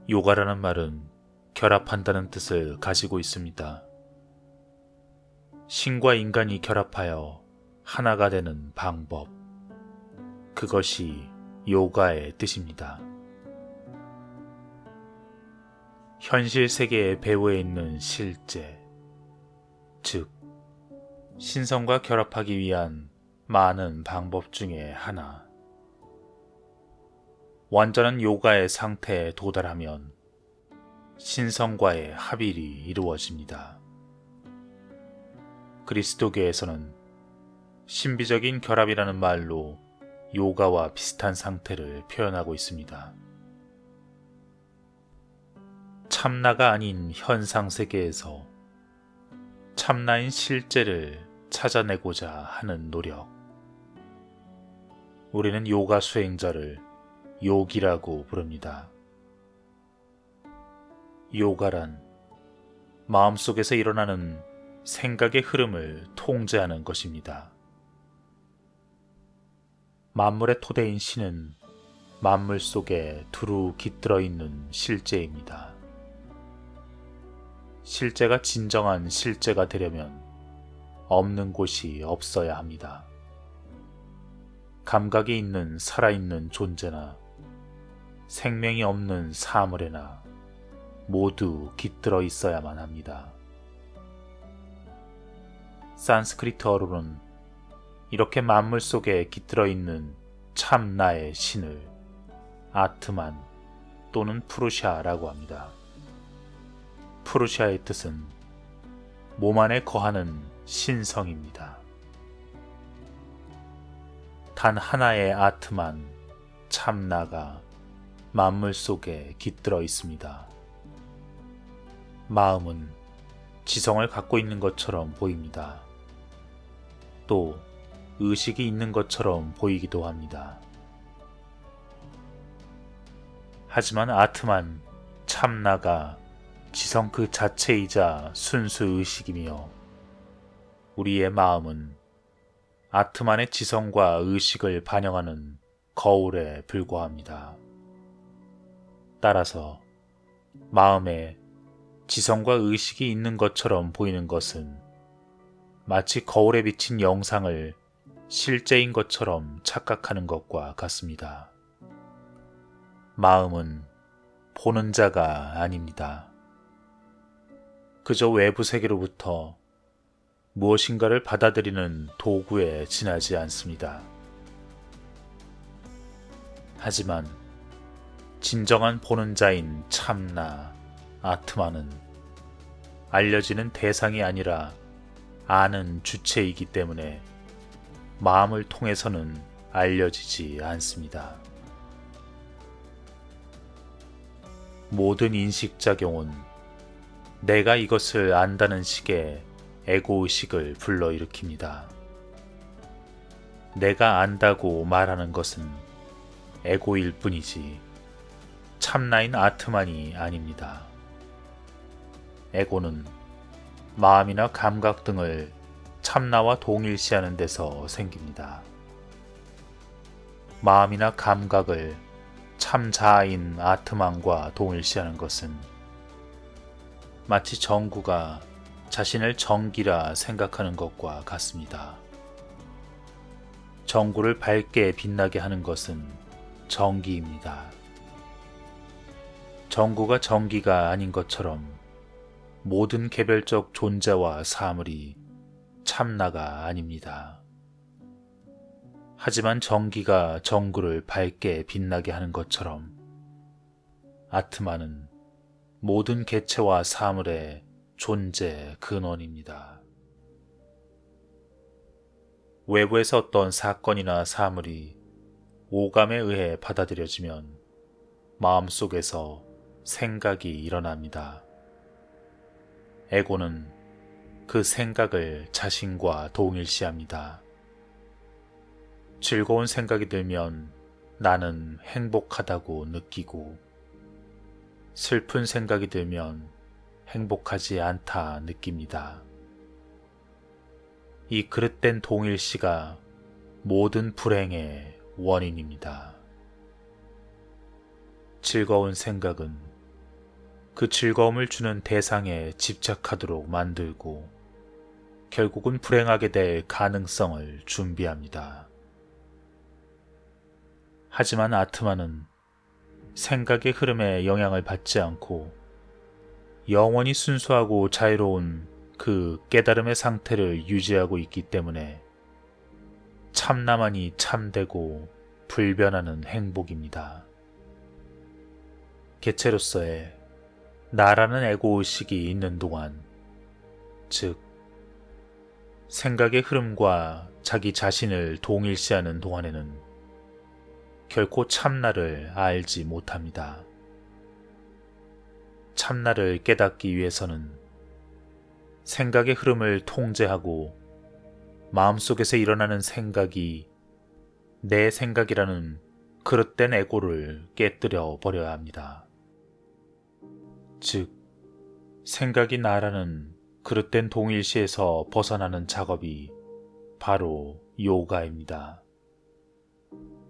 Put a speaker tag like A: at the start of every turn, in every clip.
A: 요가라는 말은 결합한다는 뜻을 가지고 있습니다. 신과 인간이 결합하여 하나가 되는 방법, 그것이 요가의 뜻입니다. 현실 세계의 배후에 있는 실제, 즉 신성과 결합하기 위한 많은 방법 중에 하나. 완전한 요가의 상태에 도달하면 신성과의 합일이 이루어집니다. 그리스도교에서는 신비적인 결합이라는 말로 요가와 비슷한 상태를 표현하고 있습니다. 참나가 아닌 현상 세계에서 참나인 실제를 찾아내고자 하는 노력. 우리는 요가 수행자를 요기라고 부릅니다. 요가란 마음속에서 일어나는 생각의 흐름을 통제하는 것입니다. 만물의 토대인 신은 만물 속에 두루 깃들어 있는 실제입니다. 실제가 진정한 실제가 되려면 없는 곳이 없어야 합니다. 감각이 있는 살아있는 존재나 생명이 없는 사물에나 모두 깃들어 있어야만 합니다. 산스크리트어로는 이렇게 만물 속에 깃들어 있는 참나의 신을 아트만 또는 푸루샤라고 합니다. 푸루샤의 뜻은 몸 안에 거하는 신성입니다. 단 하나의 아트만 참나가 만물 속에 깃들어 있습니다. 마음은 지성을 갖고 있는 것처럼 보입니다. 또 의식이 있는 것처럼 보이기도 합니다. 하지만 아트만 참나가 지성 그 자체이자 순수 의식이며 우리의 마음은 아트만의 지성과 의식을 반영하는 거울에 불과합니다. 따라서 마음에 지성과 의식이 있는 것처럼 보이는 것은 마치 거울에 비친 영상을 실제인 것처럼 착각하는 것과 같습니다. 마음은 보는 자가 아닙니다. 그저 외부 세계로부터 무엇인가를 받아들이는 도구에 지나지 않습니다. 하지만 진정한 보는 자인 참나, 아트만은 알려지는 대상이 아니라 아는 주체이기 때문에 마음을 통해서는 알려지지 않습니다. 모든 인식작용은 내가 이것을 안다는 식의 에고의식을 불러일으킵니다. 내가 안다고 말하는 것은 에고일 뿐이지 참나인 아트만이 아닙니다. 에고는 마음이나 감각 등을 참나와 동일시하는 데서 생깁니다. 마음이나 감각을 참자아인 아트만과 동일시하는 것은 마치 정구가 자신을 정기라 생각하는 것과 같습니다. 정구를 밝게 빛나게 하는 것은 정기입니다. 정구가 정기가 아닌 것처럼 모든 개별적 존재와 사물이 참나가 아닙니다. 하지만 정기가 정구를 밝게 빛나게 하는 것처럼 아트만은 모든 개체와 사물의 존재 근원입니다. 외부에서 어떤 사건이나 사물이 오감에 의해 받아들여지면 마음속에서 생각이 일어납니다. 에고는 그 생각을 자신과 동일시합니다. 즐거운 생각이 들면 나는 행복하다고 느끼고 슬픈 생각이 들면 행복하지 않다 느낍니다. 이 그릇된 동일시가 모든 불행의 원인입니다. 즐거운 생각은 그 즐거움을 주는 대상에 집착하도록 만들고 결국은 불행하게 될 가능성을 준비합니다. 하지만 아트만은 생각의 흐름에 영향을 받지 않고 영원히 순수하고 자유로운 그 깨달음의 상태를 유지하고 있기 때문에 참나만이 참되고 불변하는 행복입니다. 개체로서의 나라는 에고의식이 있는 동안, 즉 생각의 흐름과 자기 자신을 동일시하는 동안에는 결코 참나를 알지 못합니다. 참나를 깨닫기 위해서는 생각의 흐름을 통제하고 마음속에서 일어나는 생각이 내 생각이라는 그릇된 에고를 깨뜨려 버려야 합니다. 즉, 생각이 나라는 그릇된 동일시에서 벗어나는 작업이 바로 요가입니다.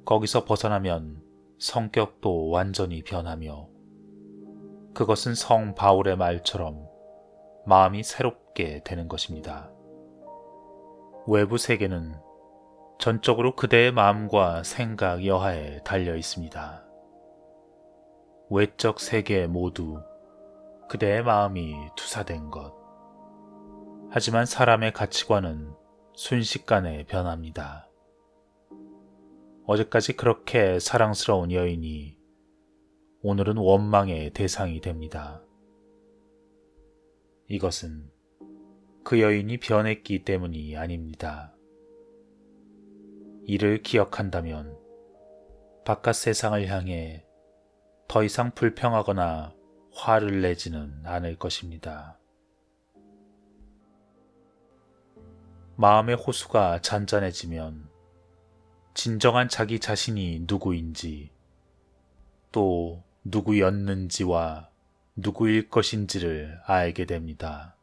A: 거기서 벗어나면 성격도 완전히 변하며 그것은 성 바울의 말처럼 마음이 새롭게 되는 것입니다. 외부 세계는 전적으로 그대의 마음과 생각 여하에 달려 있습니다. 외적 세계 모두 그대의 마음이 투사된 것. 하지만 사람의 가치관은 순식간에 변합니다. 어제까지 그렇게 사랑스러운 여인이 오늘은 원망의 대상이 됩니다. 이것은 그 여인이 변했기 때문이 아닙니다. 이를 기억한다면 바깥 세상을 향해 더 이상 불평하거나 화를 내지는 않을 것입니다. 마음의 호수가 잔잔해지면 진정한 자기 자신이 누구인지, 또 누구였는지와 누구일 것인지를 알게 됩니다.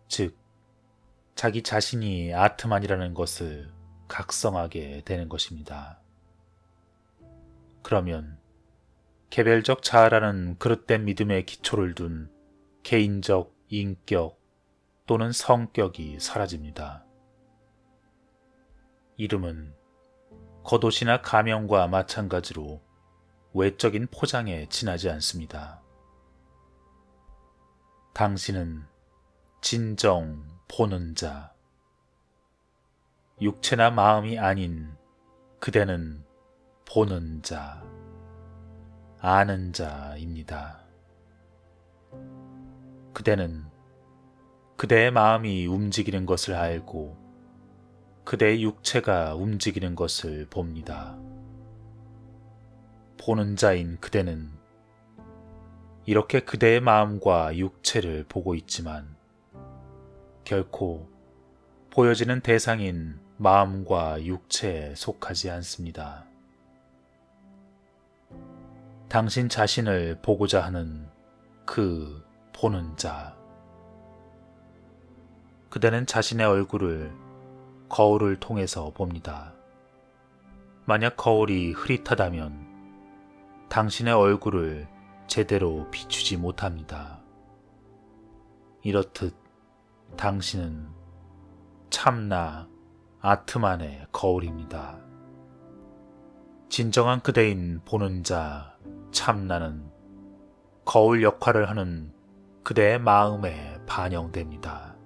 A: 즉, 자기 자신이 아트만이라는 것을 각성하게 되는 것입니다. 그러면 개별적 자아라는 그릇된 믿음의 기초를 둔 개인적 인격 또는 성격이 사라집니다. 이름은 겉옷이나 가면과 마찬가지로 외적인 포장에 지나지 않습니다. 당신은 진정 보는 자, 육체나 마음이 아닌 그대는 보는 자, 아는 자입니다. 그대는 그대의 마음이 움직이는 것을 알고 그대의 육체가 움직이는 것을 봅니다. 보는 자인 그대는 이렇게 그대의 마음과 육체를 보고 있지만 결코 보여지는 대상인 마음과 육체에 속하지 않습니다. 당신 자신을 보고자 하는 그 보는 자. 그대는 자신의 얼굴을 거울을 통해서 봅니다. 만약 거울이 흐릿하다면 당신의 얼굴을 제대로 비추지 못합니다. 이렇듯 당신은 참나 아트만의 거울입니다. 진정한 그대인 보는 자 참나는 거울 역할을 하는 그대의 마음에 반영됩니다.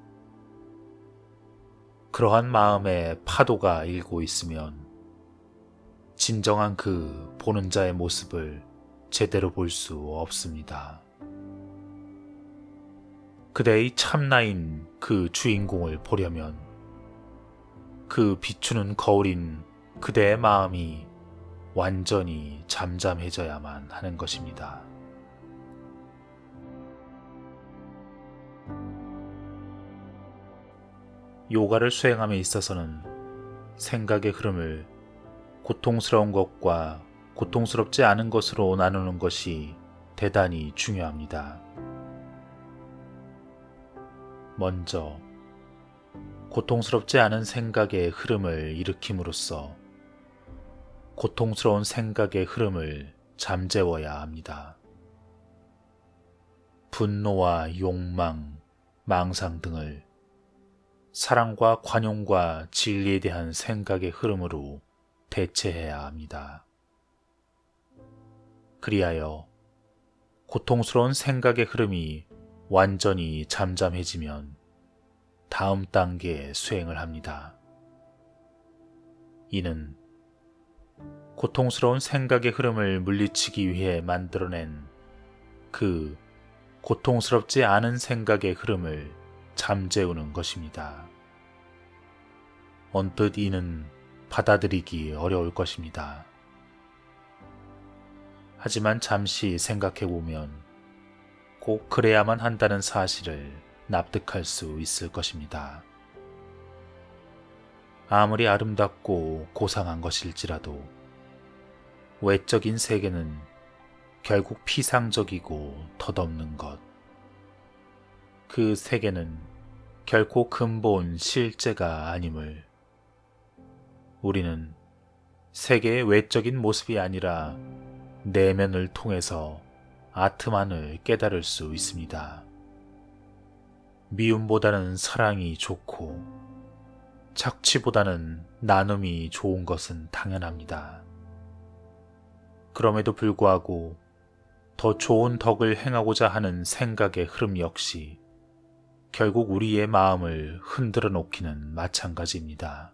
A: 그러한 마음의 파도가 일고 있으면 진정한 그 보는 자의 모습을 제대로 볼 수 없습니다. 그대의 참나인 그 주인공을 보려면 그 비추는 거울인 그대의 마음이 완전히 잠잠해져야만 하는 것입니다. 요가를 수행함에 있어서는 생각의 흐름을 고통스러운 것과 고통스럽지 않은 것으로 나누는 것이 대단히 중요합니다. 먼저 고통스럽지 않은 생각의 흐름을 일으킴으로써 고통스러운 생각의 흐름을 잠재워야 합니다. 분노와 욕망, 망상 등을 사랑과 관용과 진리에 대한 생각의 흐름으로 대체해야 합니다. 그리하여 고통스러운 생각의 흐름이 완전히 잠잠해지면 다음 단계의 수행을 합니다. 이는 고통스러운 생각의 흐름을 물리치기 위해 만들어낸 그 고통스럽지 않은 생각의 흐름을 잠재우는 것입니다. 언뜻 이는 받아들이기 어려울 것입니다. 하지만 잠시 생각해보면 꼭 그래야만 한다는 사실을 납득할 수 있을 것입니다. 아무리 아름답고 고상한 것일지라도 외적인 세계는 결국 피상적이고 덧없는 것. 그 세계는 결코 근본 실제가 아님을 우리는 세계의 외적인 모습이 아니라 내면을 통해서 아트만을 깨달을 수 있습니다. 미움보다는 사랑이 좋고 착취보다는 나눔이 좋은 것은 당연합니다. 그럼에도 불구하고 더 좋은 덕을 행하고자 하는 생각의 흐름 역시 결국 우리의 마음을 흔들어 놓기는 마찬가지입니다.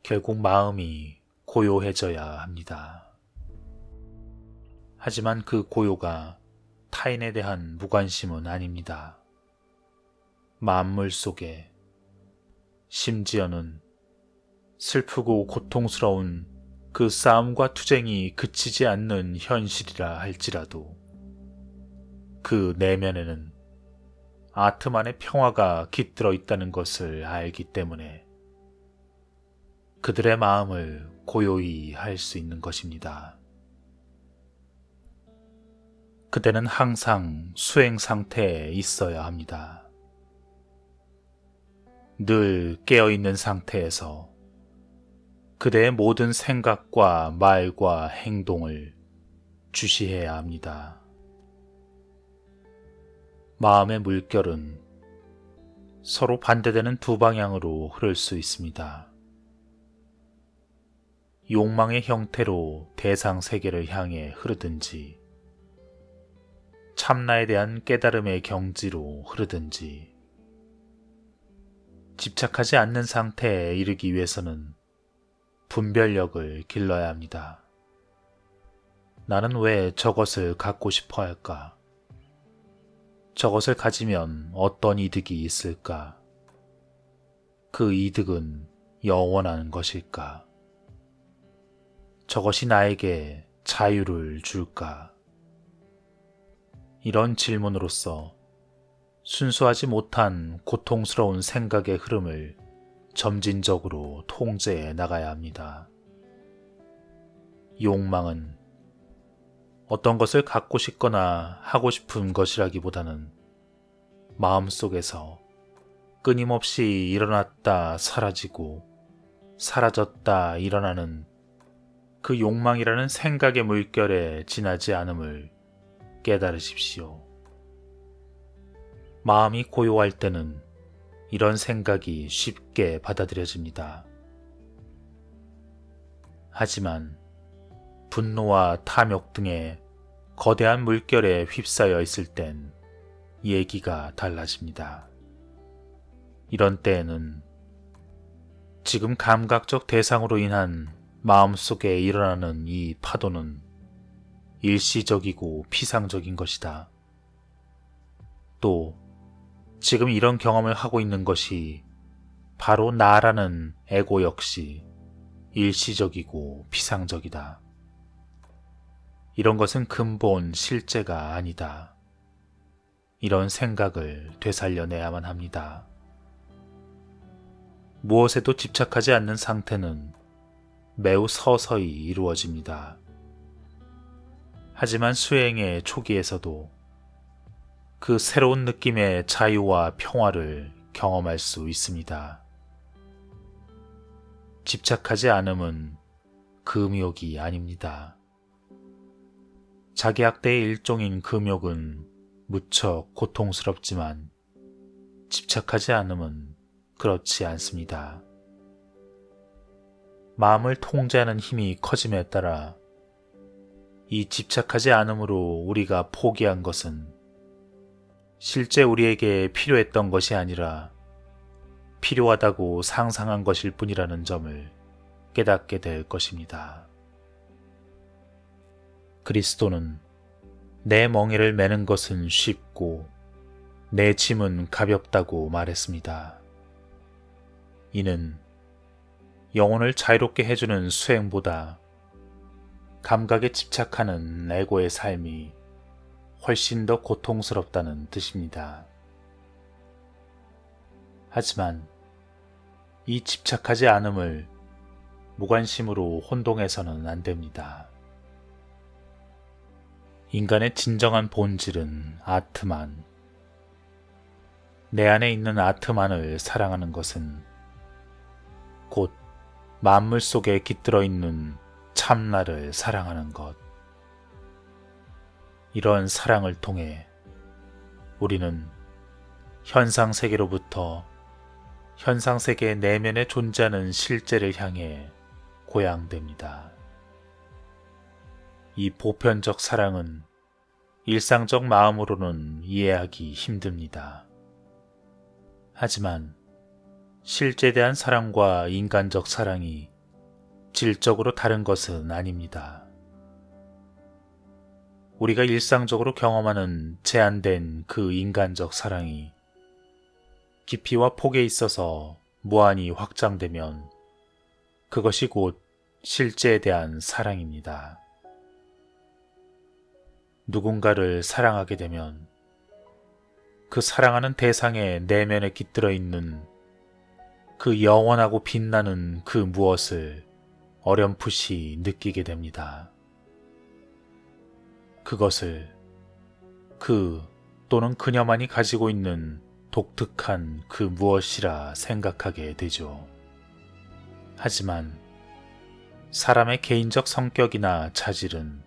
A: 결국 마음이 고요해져야 합니다. 하지만 그 고요가 타인에 대한 무관심은 아닙니다. 만물 속에 심지어는 슬프고 고통스러운 그 싸움과 투쟁이 그치지 않는 현실이라 할지라도 그 내면에는 아트만의 평화가 깃들어 있다는 것을 알기 때문에 그들의 마음을 고요히 할 수 있는 것입니다. 그대는 항상 수행 상태에 있어야 합니다. 늘 깨어있는 상태에서 그대의 모든 생각과 말과 행동을 주시해야 합니다. 마음의 물결은 서로 반대되는 두 방향으로 흐를 수 있습니다. 욕망의 형태로 대상 세계를 향해 흐르든지 참나에 대한 깨달음의 경지로 흐르든지 집착하지 않는 상태에 이르기 위해서는 분별력을 길러야 합니다. 나는 왜 저것을 갖고 싶어 할까? 저것을 가지면 어떤 이득이 있을까? 그 이득은 영원한 것일까? 저것이 나에게 자유를 줄까? 이런 질문으로써 순수하지 못한 고통스러운 생각의 흐름을 점진적으로 통제해 나가야 합니다. 욕망은 어떤 것을 갖고 싶거나 하고 싶은 것이라기보다는 마음속에서 끊임없이 일어났다 사라지고 사라졌다 일어나는 그 욕망이라는 생각의 물결에 지나지 않음을 깨달으십시오. 마음이 고요할 때는 이런 생각이 쉽게 받아들여집니다. 하지만 분노와 탐욕 등의 거대한 물결에 휩싸여 있을 땐 얘기가 달라집니다. 이런 때에는 지금 감각적 대상으로 인한 마음속에 일어나는 이 파도는 일시적이고 피상적인 것이다. 또 지금 이런 경험을 하고 있는 것이 바로 나라는 에고 역시 일시적이고 피상적이다. 이런 것은 근본 실제가 아니다. 이런 생각을 되살려내야만 합니다. 무엇에도 집착하지 않는 상태는 매우 서서히 이루어집니다. 하지만 수행의 초기에서도 그 새로운 느낌의 자유와 평화를 경험할 수 있습니다. 집착하지 않음은 금욕이 아닙니다. 자기학대의 일종인 금욕은 무척 고통스럽지만 집착하지 않음은 그렇지 않습니다. 마음을 통제하는 힘이 커짐에 따라 이 집착하지 않음으로 우리가 포기한 것은 실제 우리에게 필요했던 것이 아니라 필요하다고 상상한 것일 뿐이라는 점을 깨닫게 될 것입니다. 그리스도는 내 멍에를 매는 것은 쉽고 내 짐은 가볍다고 말했습니다. 이는 영혼을 자유롭게 해주는 수행보다 감각에 집착하는 에고의 삶이 훨씬 더 고통스럽다는 뜻입니다. 하지만 이 집착하지 않음을 무관심으로 혼동해서는 안 됩니다. 인간의 진정한 본질은 아트만. 내 안에 있는 아트만을 사랑하는 것은 곧 만물 속에 깃들어 있는 참나를 사랑하는 것. 이런 사랑을 통해 우리는 현상세계로부터 현상세계 내면에 존재하는 실제를 향해 고양됩니다. 이 보편적 사랑은 일상적 마음으로는 이해하기 힘듭니다. 하지만 실제에 대한 사랑과 인간적 사랑이 질적으로 다른 것은 아닙니다. 우리가 일상적으로 경험하는 제한된 그 인간적 사랑이 깊이와 폭에 있어서 무한히 확장되면 그것이 곧 실제에 대한 사랑입니다. 누군가를 사랑하게 되면 그 사랑하는 대상의 내면에 깃들어 있는 그 영원하고 빛나는 그 무엇을 어렴풋이 느끼게 됩니다. 그것을 그 또는 그녀만이 가지고 있는 독특한 그 무엇이라 생각하게 되죠. 하지만 사람의 개인적 성격이나 자질은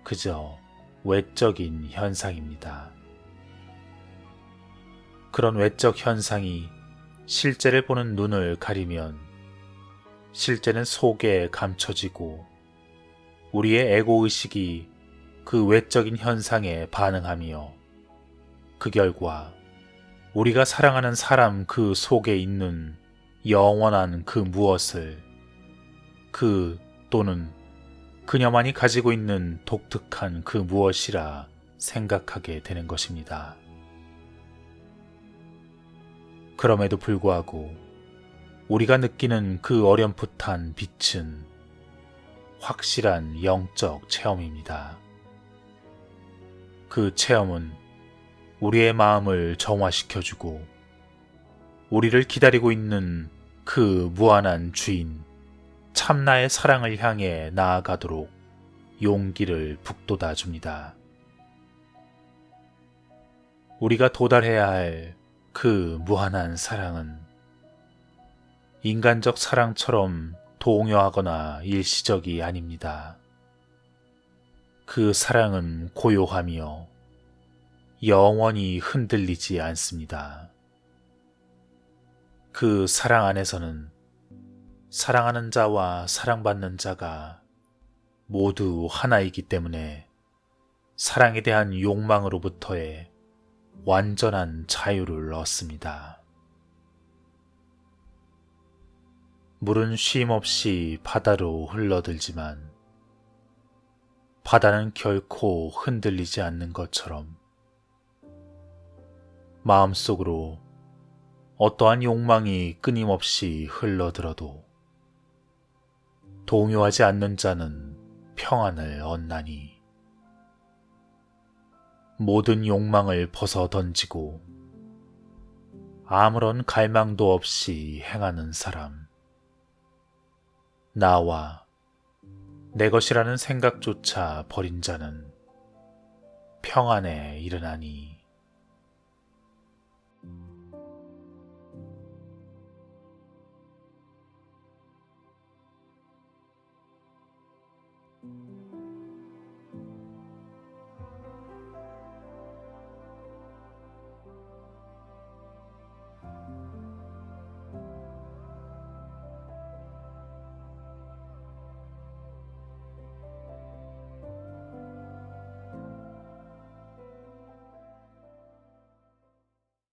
A: 그저 외적인 현상입니다. 그런 외적 현상이 실제를 보는 눈을 가리면 실제는 속에 감춰지고 우리의 에고의식이 그 외적인 현상에 반응하며 그 결과 우리가 사랑하는 사람 그 속에 있는 영원한 그 무엇을 그 또는 그녀만이 가지고 있는 독특한 그 무엇이라 생각하게 되는 것입니다. 그럼에도 불구하고 우리가 느끼는 그 어렴풋한 빛은 확실한 영적 체험입니다. 그 체험은 우리의 마음을 정화시켜주고 우리를 기다리고 있는 그 무한한 주인 참나의 사랑을 향해 나아가도록 용기를 북돋아 줍니다. 우리가 도달해야 할 그 무한한 사랑은 인간적 사랑처럼 동요하거나 일시적이 아닙니다. 그 사랑은 고요하며 영원히 흔들리지 않습니다. 그 사랑 안에서는 사랑하는 자와 사랑받는 자가 모두 하나이기 때문에 사랑에 대한 욕망으로부터의 완전한 자유를 얻습니다. 물은 쉼없이 바다로 흘러들지만 바다는 결코 흔들리지 않는 것처럼 마음속으로 어떠한 욕망이 끊임없이 흘러들어도 동요하지 않는 자는 평안을 얻나니 모든 욕망을 벗어 던지고 아무런 갈망도 없이 행하는 사람, 나와 내 것이라는 생각조차 버린 자는 평안에 이르나니